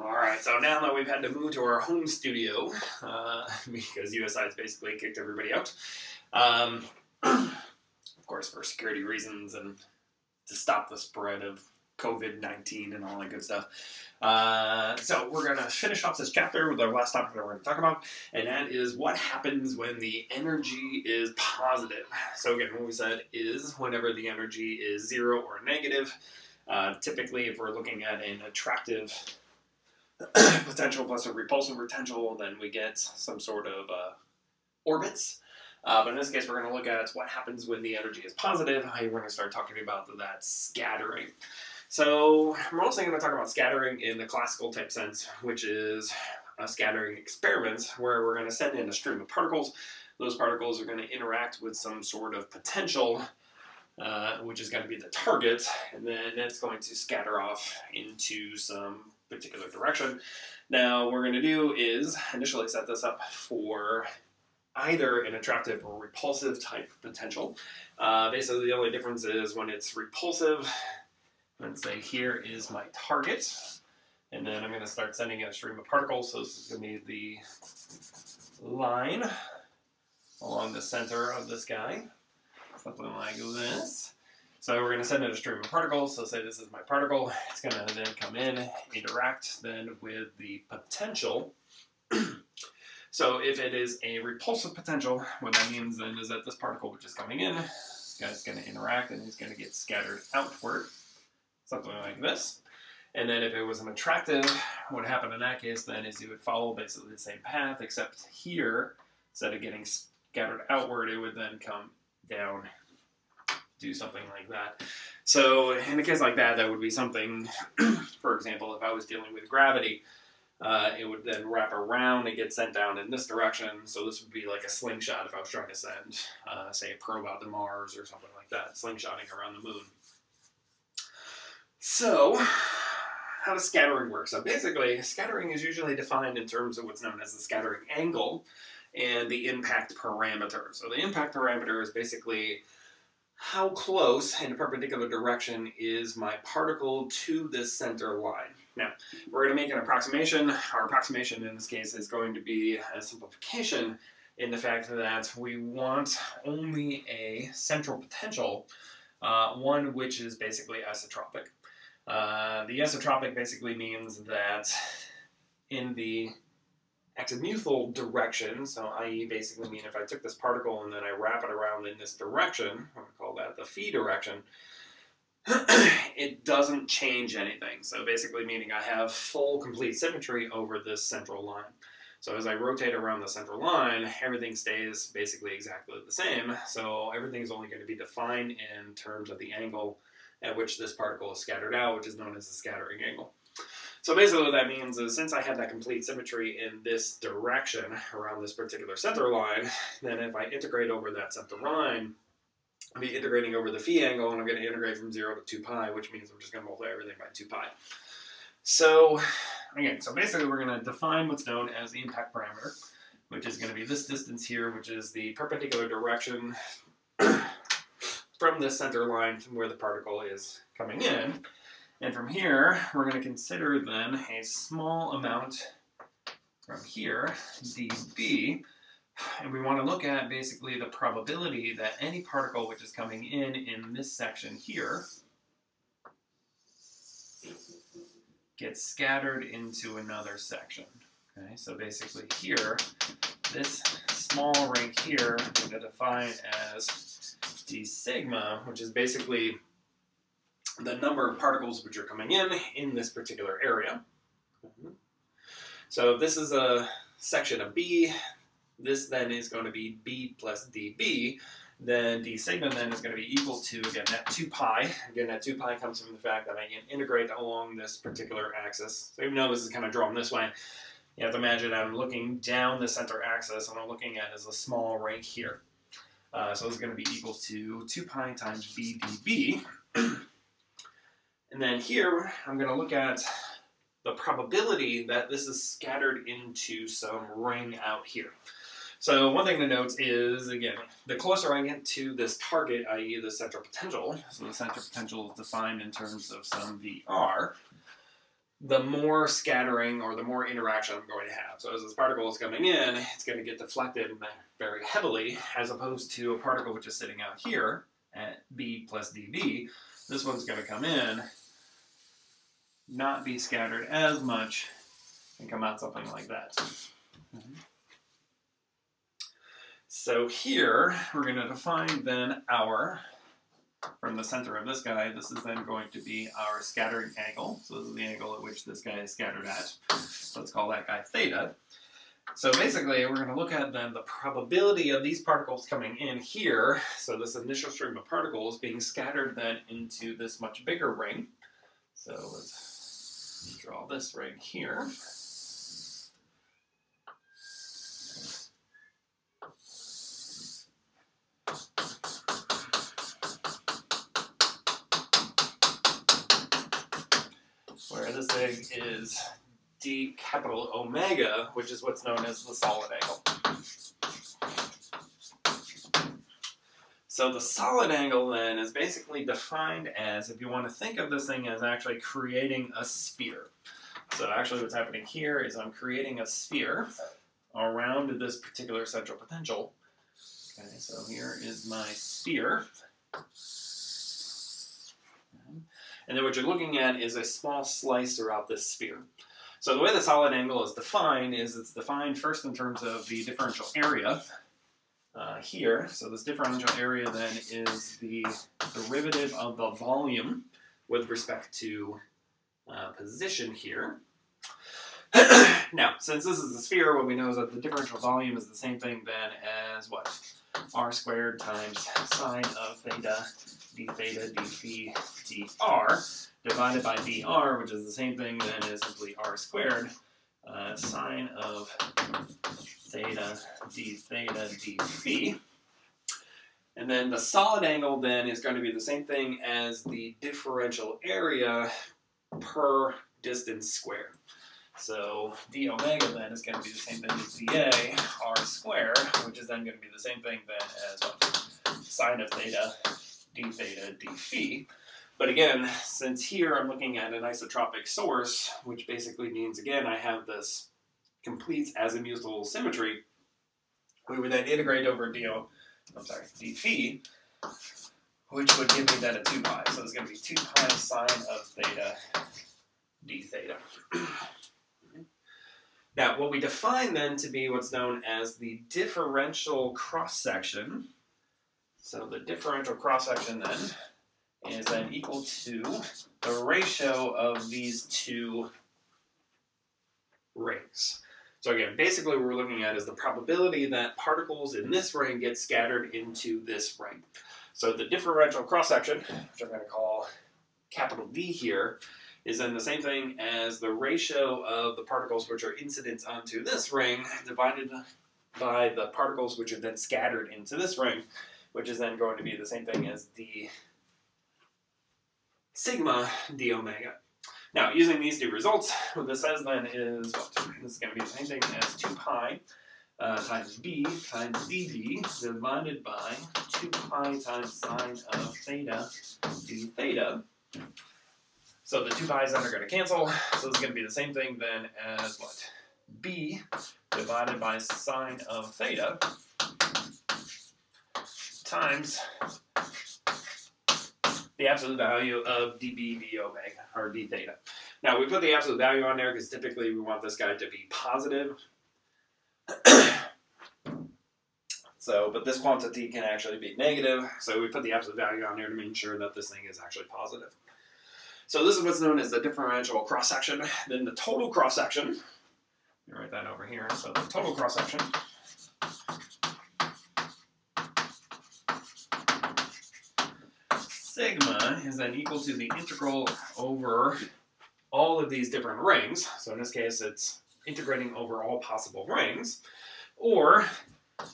Alright, so now that we've had to move to our home studio, because USI has basically kicked everybody out, of course for security reasons and to stop the spread of COVID-19 and all that good stuff. So we're going to finish off this chapter with our last topic that we're going to talk about, and that is what happens when the energy is positive. So again, what we said is whenever the energy is 0 or negative, typically if we're looking at an attractive potential plus a repulsive potential, then we get some sort of orbits. But in this case, we're going to look at what happens when the energy is positive. We're going to start talking about that scattering. So we're mostly going to talk about scattering in the classical type sense, which is a scattering experiment where we're going to send in a stream of particles. Those particles are going to interact with some sort of potential, which is going to be the target, and then it's going to scatter off into some particular direction. Now, what we're going to do is initially set this up for either an attractive or repulsive type potential. Basically, the only difference is when it's repulsive, let's say here is my target, and then I'm going to start sending in a stream of particles. So this is going to be the line along the center of this guy, something like this. So we're going to send in a stream of particles. So say this is my particle. It's going to then come in, interact then with the potential. So if it is a repulsive potential, what that means then is that this particle which is coming in, this guy's going to interact and it's going to get scattered outward, something like this. And then if it was an attractive, what happened in that case then is you would follow basically the same path, except here, instead of getting scattered outward, it would then come down, do something like that. So in a case like that, that would be something, for example, if I was dealing with gravity, it would then wrap around and get sent down in this direction. So this would be like a slingshot if I was trying to send, say, a probe out to Mars or something like that, slingshotting around the moon. So how does scattering work? So basically, scattering is usually defined in terms of what's known as the scattering angle and the impact parameter. So the impact parameter is basically how close in a perpendicular direction is my particle to this center line. Now, we're going to make an approximation. Our approximation in this case is going to be a simplification in the fact that we want only a central potential, one which is basically isotropic. The isotropic basically means that in the azimuthal direction, so i.e. basically mean if I took this particle and then I wrap it around in this direction, I'm going to call that the phi direction, it doesn't change anything. So basically meaning I have full complete symmetry over this central line. So as I rotate around the central line, everything stays basically exactly the same. So everything is only going to be defined in terms of the angle at which this particle is scattered out, which is known as the scattering angle. So basically what that means is since I have that complete symmetry in this direction around this particular center line, then if I integrate over that center line, I'll be integrating over the phi angle, and I'm going to integrate from 0 to 2 pi, which means I'm just going to multiply everything by 2 pi. So again, so basically we're going to define what's known as the impact parameter, which is going to be this distance here, which is the perpendicular direction from this center line to where the particle is coming in. And from here, we're going to consider then a small amount from here, dB, and we want to look at basically the probability that any particle which is coming in this section here gets scattered into another section. Okay, so basically here, this small ring here, I'm going to define as d sigma, which is basically the number of particles which are coming in this particular area. So if this is a section of B, this then is going to be B plus dB, then d sigma then is going to be equal to, again, that 2 pi. Again, that 2 pi comes from the fact that I can integrate along this particular axis. So even though this is kind of drawn this way, you have to imagine I'm looking down the center axis, and what I'm looking at is a small ring here. So this is going to be equal to 2 pi times B dB. And then here, I'm going to look at the probability that this is scattered into some ring out here. So one thing to note is, again, the closer I get to this target, i.e. the central potential, so the central potential is defined in terms of some VR, the more scattering or the more interaction I'm going to have. So as this particle is coming in, it's going to get deflected very heavily, as opposed to a particle which is sitting out here at b plus dv. This one's going to come in, not be scattered as much, and come out something like that. So here, we're going to define then our, from the center of this guy, this is then going to be our scattering angle. So this is the angle at which this guy is scattered at. So let's call that guy theta. So basically, we're going to look at then the probability of these particles coming in here. So this initial stream of particles being scattered then into this much bigger ring. So let's draw this ring here. Where this thing is d capital omega, which is what's known as the solid angle. So the solid angle then is basically defined as, if you want to think of this thing as actually creating a sphere. So actually what's happening here is I'm creating a sphere around this particular central potential. Okay, so here is my sphere. And then what you're looking at is a small slice throughout this sphere. So the way the solid angle is defined is it's defined first in terms of the differential area here. So this differential area then is the derivative of the volume with respect to position here. Now, since this is a sphere, what we know is that the differential volume is the same thing then as what? R squared times sine of theta d theta d phi dr divided by dr, which is the same thing then as simply r squared sine of theta d phi. And then the solid angle then is going to be the same thing as the differential area per distance squared. So d omega then is going to be the same thing as dA r squared, which is then going to be the same thing then as what? Sine of theta d phi. But again, since here I'm looking at an isotropic source, which basically means, again, I have this complete azimuthal symmetry, we would then integrate over d phi, which would give me then a 2 pi. So it's going to be 2 pi sine of theta d theta. Now, what we define then to be what's known as the differential cross-section. So the differential cross-section then is then equal to the ratio of these two rings. So again, basically what we're looking at is the probability that particles in this ring get scattered into this ring. So the differential cross-section, which I'm going to call capital D here, is then the same thing as the ratio of the particles which are incident onto this ring divided by the particles which are then scattered into this ring, which is then going to be the same thing as d sigma d omega. Now, using these two results, what this says then is what? This is going to be the same thing as 2 pi times b times dv divided by 2 pi times sine of theta d theta. So the 2 pi's then are going to cancel, so it's going to be the same thing then as what? B divided by sine of theta times the absolute value of dB d omega, or d theta. Now we put the absolute value on there because typically we want this guy to be positive. So, but this quantity can actually be negative, so we put the absolute value on there to make sure that this thing is actually positive. So this is what's known as the differential cross-section. Then the total cross-section, let me write that over here. So the total cross-section sigma is then equal to the integral over all of these different rings. So in this case, it's integrating over all possible rings. Or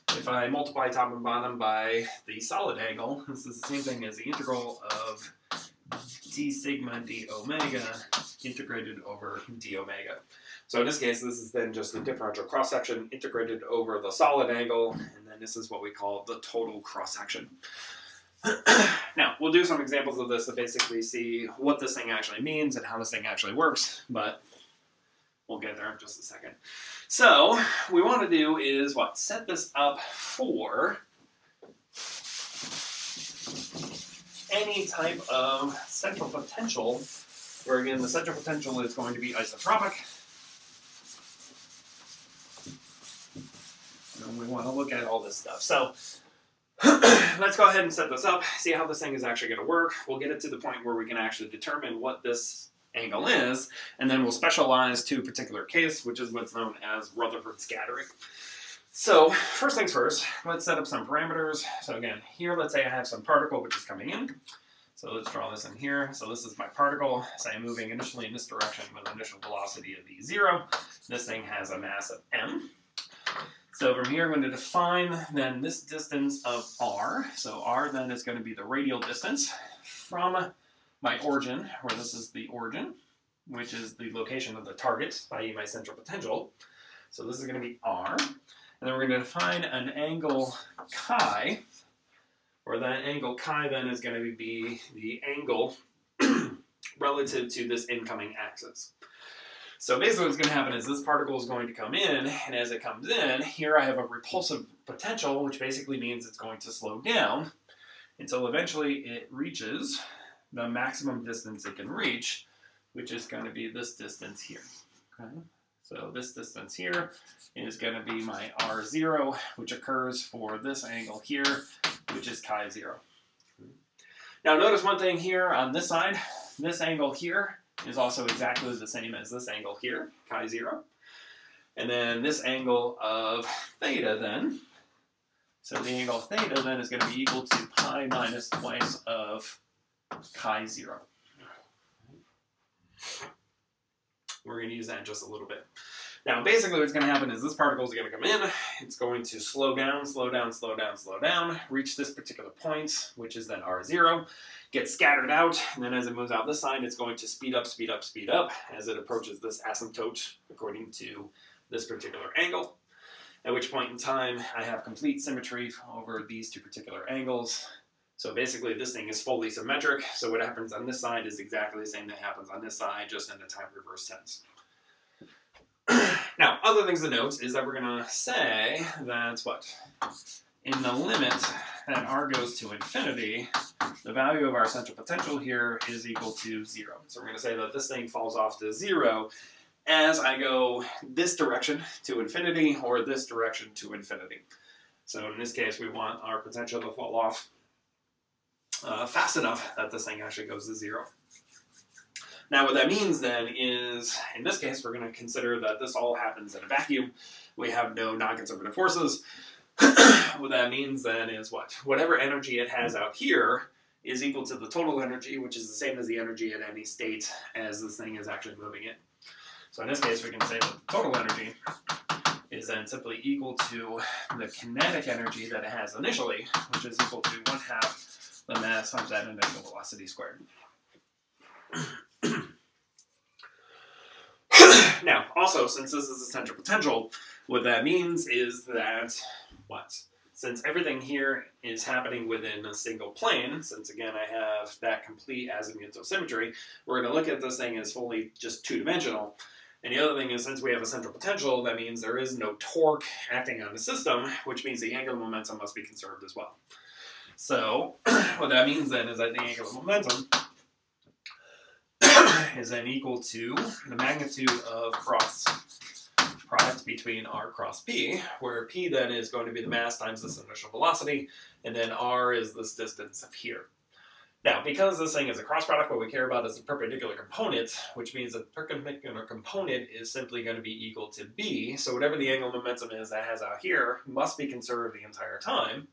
if I multiply top and bottom by the solid angle, this is the same thing as the integral of d sigma d omega integrated over d omega. So in this case, this is then just the differential cross-section integrated over the solid angle, and then this is what we call the total cross-section. Now, we'll do some examples of this to basically see what this thing actually means and how this thing actually works, but we'll get there in just a second. So, what we want to do is, what? Set this up for any type of central potential, where again, the central potential is going to be isotropic. And we want to look at all this stuff. So, let's go ahead and set this up, see how this thing is actually going to work. We'll get it to the point where we can actually determine what this angle is, and then we'll specialize to a particular case, which is what's known as Rutherford scattering. So, first things first, let's set up some parameters. So again, here let's say I have some particle which is coming in. So let's draw this in here. So this is my particle. So I'm moving initially in this direction with an initial velocity of v0. This thing has a mass of m. So from here, I'm going to define then this distance of r. So r then is going to be the radial distance from my origin, where this is the origin, which is the location of the target, i.e. my central potential. So this is going to be r. And then we're going to define an angle chi, where that angle chi then is going to be the angle relative to this incoming axis. So basically what's going to happen is this particle is going to come in, and as it comes in, here I have a repulsive potential, which basically means it's going to slow down until eventually it reaches the maximum distance it can reach, which is going to be this distance here. Okay? So this distance here is going to be my r0, which occurs for this angle here, which is chi 0. Now notice one thing here on this side, this angle here is also exactly the same as this angle here, chi 0. And then this angle of theta then, so the angle of theta then is going to be equal to pi minus twice of chi 0. We're going to use that in just a little bit. Now, basically what's going to happen is this particle is going to come in, it's going to slow down, slow down, slow down, slow down, reach this particular point, which is then r0, get scattered out, and then as it moves out this side, it's going to speed up, speed up, speed up as it approaches this asymptote according to this particular angle, at which point in time I have complete symmetry over these two particular angles. So basically this thing is fully symmetric, so what happens on this side is exactly the same that happens on this side, just in the time reverse tense. Now, other things to note is that we're going to say that, what? In the limit that r goes to infinity, the value of our central potential here is equal to 0. So we're going to say that this thing falls off to 0 as I go this direction to infinity or this direction to infinity. So in this case, we want our potential to fall off fast enough that this thing actually goes to 0. Now what that means then is, in this case, we're going to consider that this all happens in a vacuum. We have no non-conservative forces. What that means then is what? Whatever energy it has out here is equal to the total energy, which is the same as the energy at any state as this thing is actually moving in. So in this case, we can say that the total energy is then simply equal to the kinetic energy that it has initially, which is equal to 1/2 the mass times that initial velocity squared. Now, also, since this is a central potential, what that means is that, what? Since everything here is happening within a single plane, since again I have that complete azimuthal symmetry, we're going to look at this thing as fully just two-dimensional. And the other thing is, since we have a central potential, that means there is no torque acting on the system, which means the angular momentum must be conserved as well. So, what that means then is that the angular momentum is then equal to the magnitude of cross product between r cross p, where p then is going to be the mass times this initial velocity, and then r is this distance up here. Now, because this thing is a cross product, what we care about is the perpendicular component, which means the perpendicular component is simply going to be equal to b, so whatever the angular momentum is that has out here must be conserved the entire time.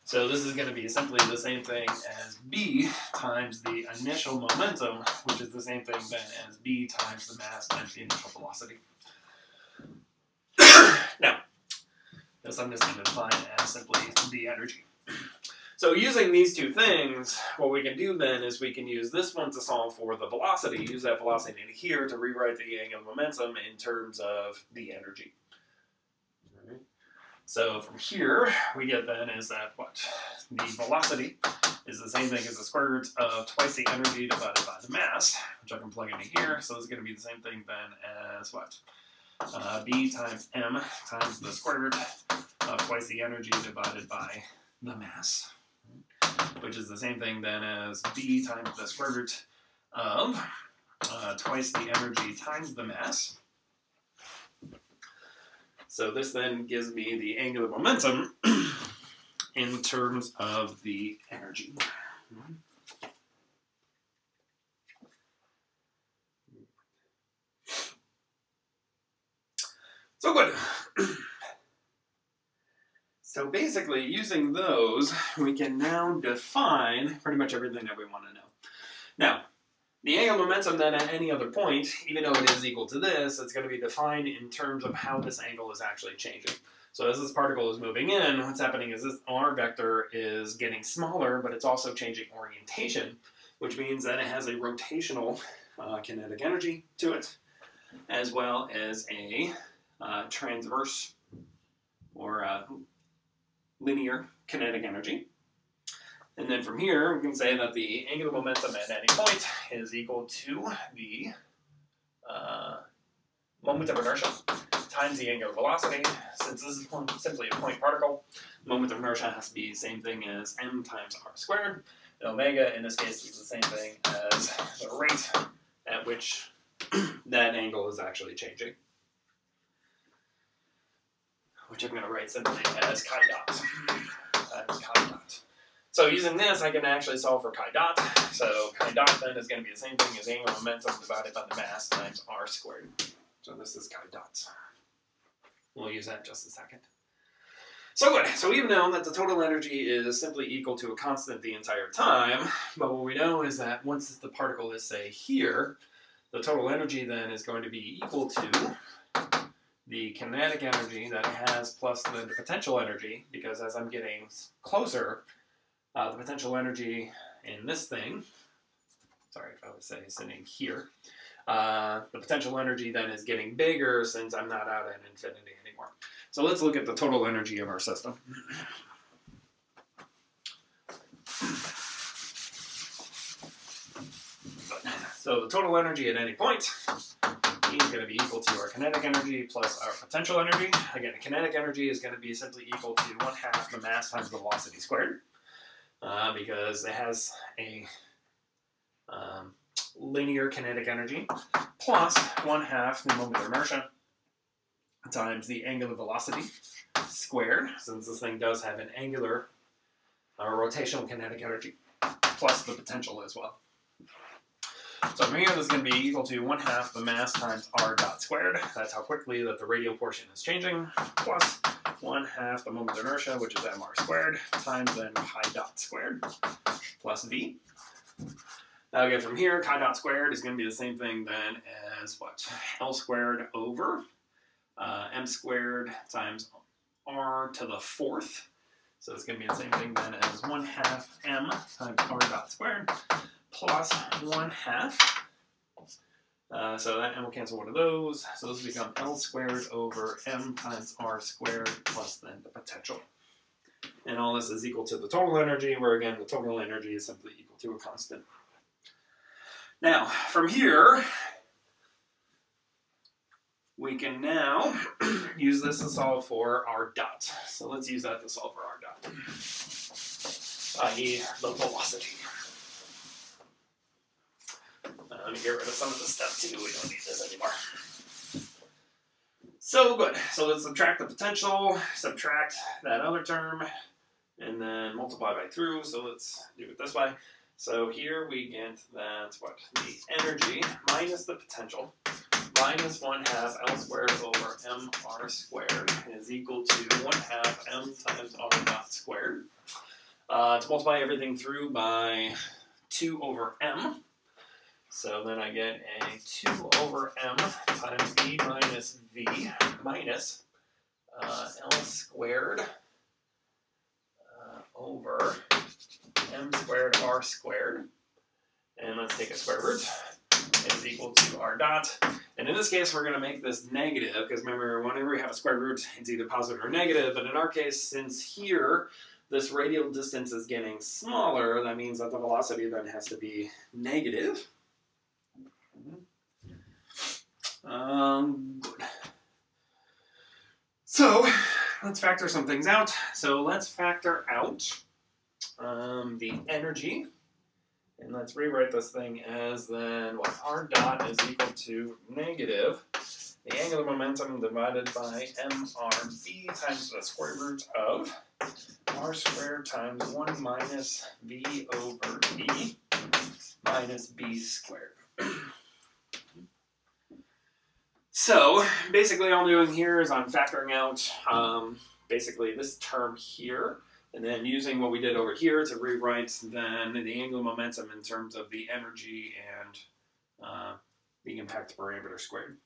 So this is going to be simply the same thing as b times the initial momentum, which is the same thing then as b times the mass times the initial velocity. Now, this I'm just going to define as simply the energy. So using these two things, what we can do then is we can use this one to solve for the velocity, use that velocity in here to rewrite the angular momentum in terms of the energy. So from here, we get then is that what? The velocity is the same thing as the square root of twice the energy divided by the mass, which I can plug into here. So it's going to be the same thing then as what? B times m times the square root of twice the energy divided by the mass, which is the same thing then as B times the square root of twice the energy times the mass. So this then gives me the angular momentum in terms of the energy. So good. So basically, using those, we can now define pretty much everything that we want to know. Now, the angular momentum then at any other point, even though it is equal to this, it's going to be defined in terms of how this angle is actually changing. So as this particle is moving in, what's happening is this r vector is getting smaller, but it's also changing orientation, which means that it has a rotational kinetic energy to it, as well as a transverse or linear kinetic energy. And then from here, we can say that the angular momentum at any point is equal to the moment of inertia times the angular velocity. Since this is simply a point particle, moment of inertia has to be the same thing as m times r squared. And omega, in this case, is the same thing as the rate at which that angle is actually changing, which I'm going to write simply as chi dot. Times chi dot. So using this, I can actually solve for chi dot. So chi dot then is going to be the same thing as angular momentum divided by the mass times r squared. So this is chi dot. We'll use that in just a second. So good. So we've known that the total energy is simply equal to a constant the entire time. But what we know is that once the particle is, say, here, the total energy then is going to be equal to the kinetic energy that it has plus the potential energy, because as I'm getting closer, the potential energy in this thing, sorry if I would say sitting here, the potential energy then is getting bigger since I'm not out at infinity anymore. So let's look at the total energy of our system. So the total energy at any point is going to be equal to our kinetic energy plus our potential energy. Again, kinetic energy is going to be simply equal to 1/2 the mass times the velocity squared, because it has a linear kinetic energy plus 1/2 the moment of inertia times the angular velocity squared, since this thing does have an angular rotational kinetic energy, plus the potential as well. So from here, this is going to be equal to 1/2 the mass times r dot squared. That's how quickly that the radial portion is changing, plus 1/2 the moment of inertia, which is mr squared, times then chi dot squared, plus v. Now again, from here, chi dot squared is going to be the same thing then as what? L squared over m squared times r to the 4th. So it's going to be the same thing then as 1/2 m times r dot squared plus 1/2. So that m will cancel one of those. So this will become L squared over m times r squared plus then the potential. And all this is equal to the total energy, where again, the total energy is simply equal to a constant. Now, from here, we can now use this to solve for r dot. So let's use that to solve for r dot, i.e. the velocity. Let me get rid of some of this stuff too. We don't need this anymore. So good. So let's subtract the potential, subtract that other term, and then multiply by through. So let's do it this way. So here we get that what? The energy minus the potential minus 1/2 L squared over mr squared is equal to 1/2 m times r dot squared. To multiply everything through by 2 over m. So then I get a 2 over m times e minus v minus L squared over m squared r squared. And let's take a square root. Is equal to r dot. And in this case, we're going to make this negative, because remember, whenever we have a square root, it's either positive or negative. But in our case, since here, this radial distance is getting smaller, that means that the velocity then has to be negative. Good. So, let's factor some things out. So let's factor out the energy. And let's rewrite this thing as then, what, r dot is equal to negative the angular momentum divided by mrb times the square root of r squared times 1 minus v over b minus b squared. So, basically all I'm doing here is I'm factoring out basically this term here, and then using what we did over here to rewrite then the angular momentum in terms of the energy and the impact parameter squared.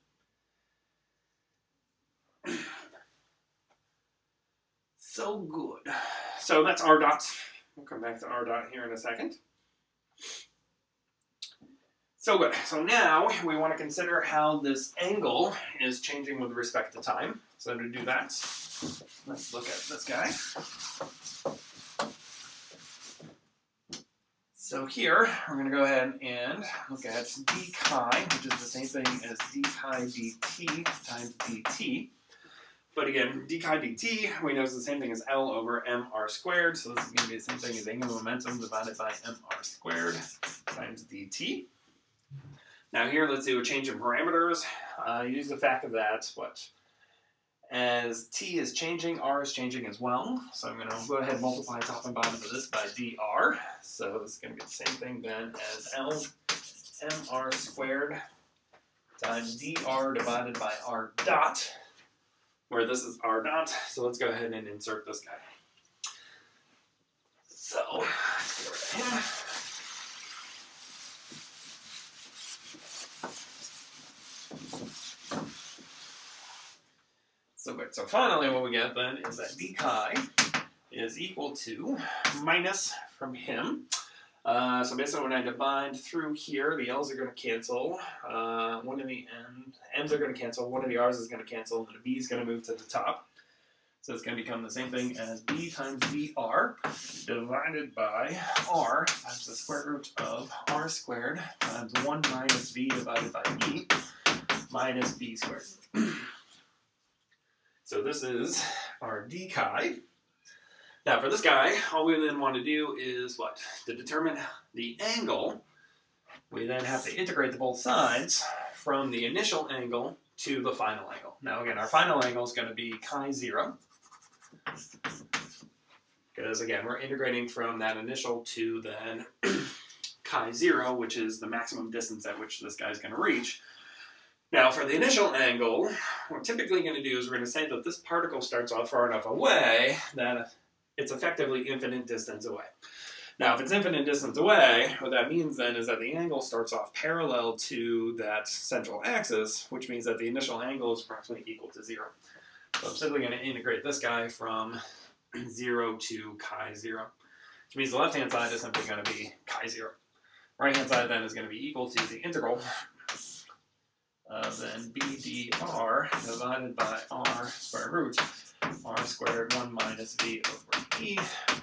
So good. So that's r dot. We'll come back to r dot here in a second. So good. So now we want to consider how this angle is changing with respect to time. So to do that, let's look at this guy. So here, we're going to go ahead and look at d chi, which is the same thing as d chi dt times dt. But again, d chi dt, we know is the same thing as L over mr squared. So this is going to be the same thing as angular momentum divided by mr squared times dt. Now here, let's do a change in parameters. Use the fact that, as t is changing, r is changing as well. So I'm going to go ahead and multiply top and bottom of this by dr. So this is going to be the same thing then as L mr squared times dr divided by r dot, where this is r dot. So let's go ahead and insert this guy. So, let's get rid of him. So good. So finally what we get then is that d chi is equal to minus from him. So basically when I divide through here, the L's are going to cancel. One of the M's are going to cancel. One of the R's is going to cancel. And the B is going to move to the top. So it's going to become the same thing as B times dr divided by R times the square root of R squared times 1 minus V divided by E minus B squared. So this is our d chi. Now for this guy, all we then want to do is what? To determine the angle, we then have to integrate the both sides from the initial angle to the final angle. Now again, our final angle is going to be chi 0. Because again, we're integrating from that initial to then chi 0, which is the maximum distance at which this guy's going to reach. Now, for the initial angle, what we're typically going to do is we're going to say that this particle starts off far enough away that it's effectively infinite distance away. Now, if it's infinite distance away, what that means then is that the angle starts off parallel to that central axis, which means that the initial angle is approximately equal to 0. So I'm simply going to integrate this guy from 0 to chi 0, which means the left-hand side is simply going to be chi 0. Right-hand side then is going to be equal to the integral then b dr divided by r square root r squared 1 minus v over e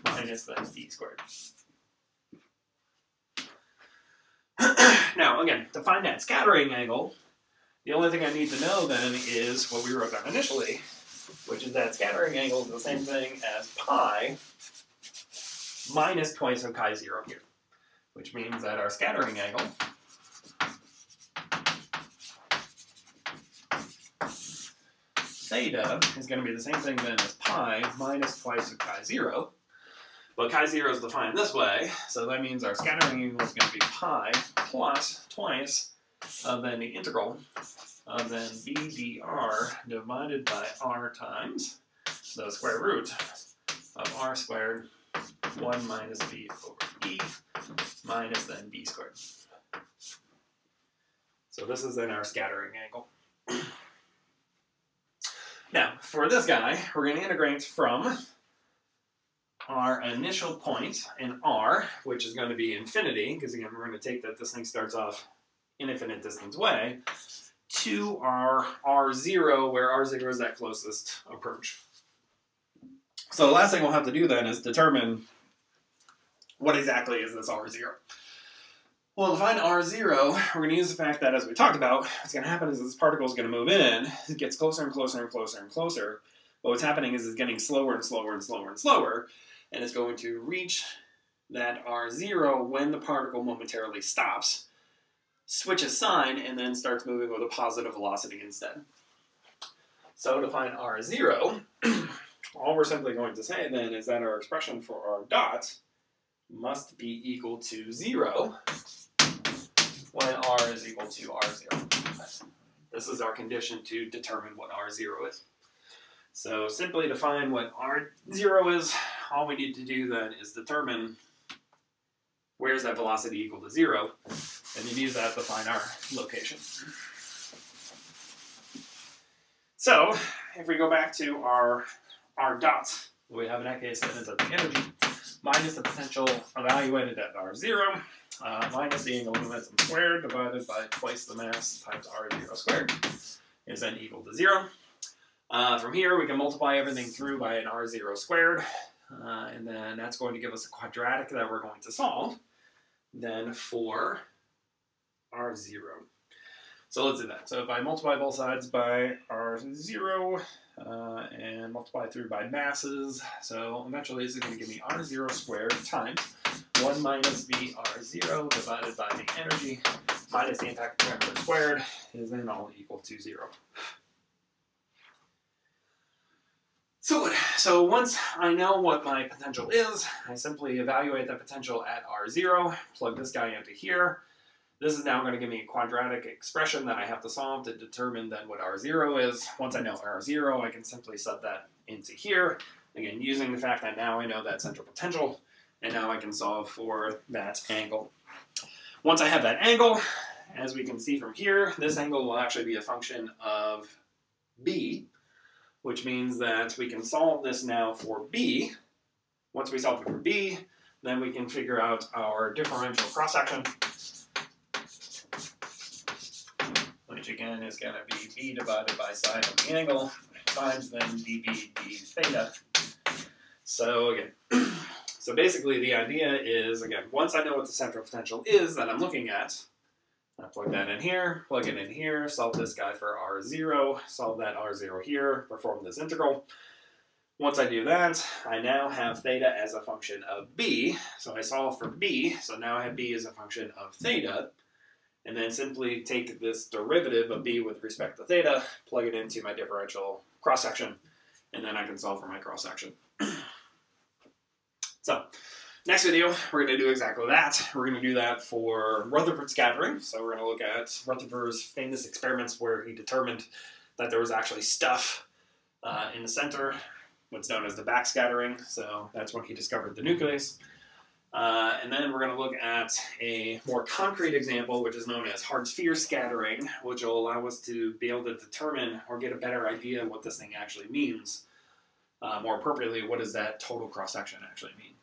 minus then b squared. Now again, to find that scattering angle, the only thing I need to know then is what we wrote down initially, which is that scattering angle is the same thing as pi minus twice of chi 0 here, which means that our scattering angle theta is going to be the same thing then as pi minus twice of chi 0. But chi 0 is defined this way, so that means our scattering angle is going to be pi plus twice of then the integral of then b dr divided by r times the square root of r squared 1 minus v over e minus then b squared. So this is then our scattering angle. Now, for this guy, we're going to integrate from our initial point in R, which is going to be infinity, because again, we're going to take that this thing starts off an infinite distance away, to our R0, where R0 is that closest approach. So the last thing we'll have to do then is determine what exactly is this R0. Well, to find R0, we're going to use the fact that, as we talked about, what's going to happen is this particle is going to move in. It gets closer and closer and closer and closer. But what's happening is it's getting slower and slower and slower and slower. And it's going to reach that R0 when the particle momentarily stops, switches sign, and then starts moving with a positive velocity instead. So to find R0, all we're simply going to say then is that our expression for our dot must be equal to 0 when R is equal to R0. This is our condition to determine what R0 is. So simply to find what R0 is, all we need to do then is determine where's that velocity equal to 0, and then use that to find our location. So if we go back to our dot, what we have in that case then is that the energy minus the potential evaluated at R0 minus the angular momentum squared divided by twice the mass times R0 squared is then equal to 0. From here, we can multiply everything through by an R0 squared, and then that's going to give us a quadratic that we're going to solve then for R0. So let's do that. So if I multiply both sides by R0 and multiply through by masses, so eventually this is going to give me R0 squared times 1 minus VR0 divided by the energy minus the impact parameter squared is then all equal to 0. So once I know what my potential is, I simply evaluate the potential at R0, plug this guy into here. This is now going to give me a quadratic expression that I have to solve to determine then what R0 is. Once I know R0, I can simply set that into here. Again, using the fact that now I know that central potential, and now I can solve for that angle. Once I have that angle, as we can see from here, this angle will actually be a function of B, which means that we can solve this now for B. Once we solve it for B, then we can figure out our differential cross-section, which again is going to be B divided by side of the angle times then dB d theta. So again, so basically the idea is, again, once I know what the central potential is that I'm looking at, I plug that in here, plug it in here, solve this guy for R0, solve that R0 here, perform this integral. Once I do that, I now have theta as a function of B. So I solve for B, so now I have B as a function of theta. And then simply take this derivative of B with respect to theta, plug it into my differential cross-section, and then I can solve for my cross-section. So, next video, we're going to do exactly that. We're going to do that for Rutherford scattering. So we're going to look at Rutherford's famous experiments where he determined that there was actually stuff in the center, what's known as the backscattering. So that's when he discovered the nucleus. And then we're going to look at a more concrete example, which is known as hard sphere scattering, which will allow us to be able to determine or get a better idea of what this thing actually means. More appropriately, what does that total cross-section actually mean?